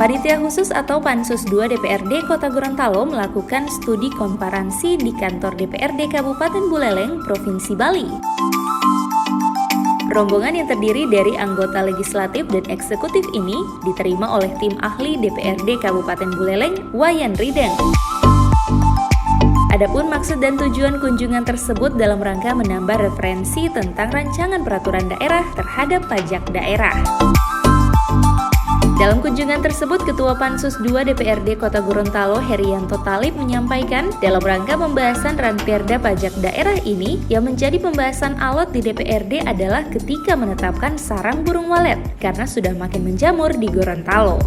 Panitia Khusus atau Pansus 2 DPRD Kota Gorontalo melakukan studi komparansi di kantor DPRD Kabupaten Buleleng, Provinsi Bali. Rombongan yang terdiri dari anggota legislatif dan eksekutif ini diterima oleh tim ahli DPRD Kabupaten Buleleng, Wayan Rideng. Adapun maksud dan tujuan kunjungan tersebut dalam rangka menambah referensi tentang rancangan peraturan daerah terhadap pajak daerah. Dalam kunjungan tersebut, Ketua Pansus 2 DPRD Kota Gorontalo Herianto Talib menyampaikan dalam rangka pembahasan Ranperda pajak daerah ini yang menjadi pembahasan alot di DPRD adalah ketika menetapkan sarang burung walet karena sudah makin menjamur di Gorontalo.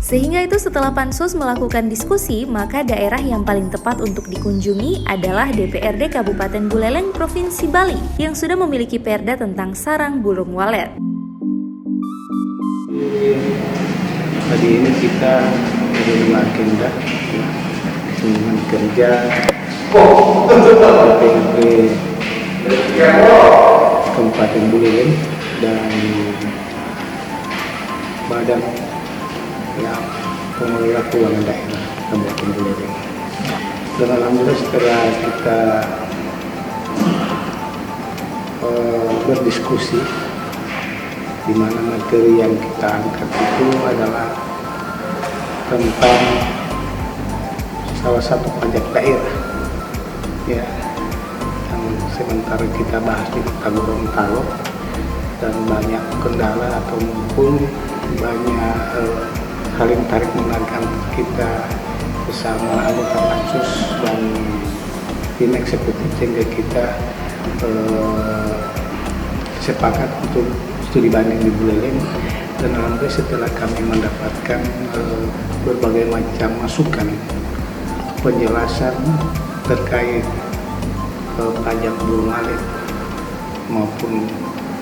Sehingga itu setelah Pansus melakukan diskusi, maka daerah yang paling tepat untuk dikunjungi adalah DPRD Kabupaten Buleleng, Provinsi Bali yang sudah memiliki perda tentang sarang burung walet. Tadi ini kita ada 2 agenda kunjungan kerja DPRD Kabupaten Buleleng dan Badan Pengelola Keuangan Daerah Kabupaten Buleleng. Dan alhamdulillah setelah kita berdiskusi, di mana materi yang kita angkat itu adalah tentang salah satu pajak daerah ya, yang sementara kita bahas di Kota Gorontalo dan banyak kendala atau mungkin banyak hal yang tarik menarik kita bersama anggota pansus dan tim eksekutif, sehingga kita sepakat untuk studi banding di Buleleng. Dan alhamdulillah setelah kami mendapatkan berbagai macam masukan penjelasan terkait pajak burung walet maupun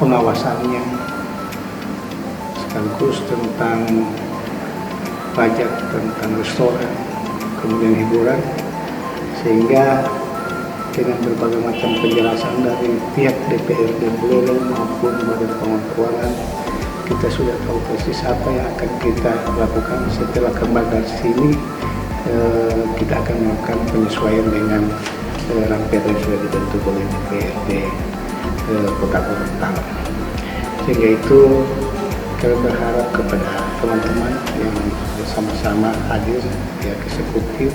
pengawasannya, sekaligus tentang pajak tentang restoran, kemudian hiburan, sehingga dengan berbagai macam penjelasan dari pihak DPRD Buleleng maupun Badan Pengelola Keuangan, kita sudah tahu persis apa yang akan kita lakukan. Setelah kembali dari sini, kita akan melakukan penyesuaian dengan Ranperda yang sudah dibentuk oleh DPRD Kota Gorontalo. Sehingga itu kami berharap kepada teman-teman yang bersama-sama hadir, ya eksekutif,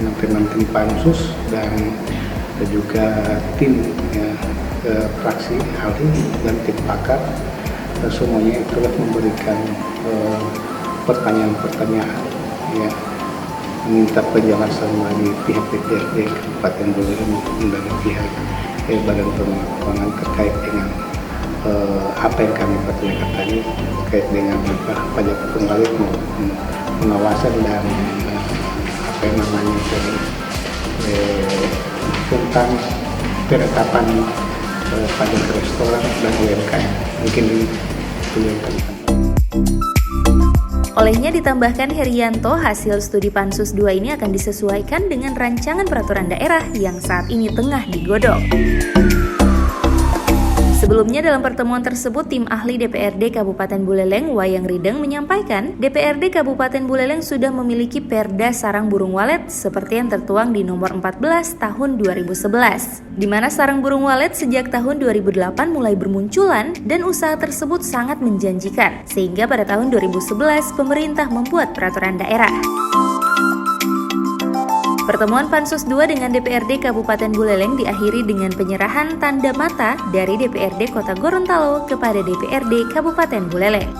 teman-teman tim pansus dan juga tim fraksi ahli dan tim pakar, semuanya telah memberikan pertanyaan-pertanyaan, ya, meminta penjelasan dari pihak DPRD Kabupaten Buleleng dan pihak Badan Pengelola Keuangan terkait dengan apa yang kami pertanyakan tadi terkait dengan pajak burung walet, pengawasan dan apa yang namanya tentang penetapan pajak restoran dan UMKM. Mungkin ini yang kami. Olehnya ditambahkan Herianto, hasil studi Pansus 2 ini akan disesuaikan dengan rancangan peraturan daerah yang saat ini tengah digodok. Sebelumnya dalam pertemuan tersebut, tim ahli DPRD Kabupaten Buleleng, Wayan Rideng, menyampaikan DPRD Kabupaten Buleleng sudah memiliki perda sarang burung walet seperti yang tertuang di nomor 14 tahun 2011, di mana sarang burung walet sejak tahun 2008 mulai bermunculan dan usaha tersebut sangat menjanjikan, sehingga pada tahun 2011 pemerintah membuat peraturan daerah. Pertemuan Pansus 2 dengan DPRD Kabupaten Buleleng diakhiri dengan penyerahan tanda mata dari DPRD Kota Gorontalo kepada DPRD Kabupaten Buleleng.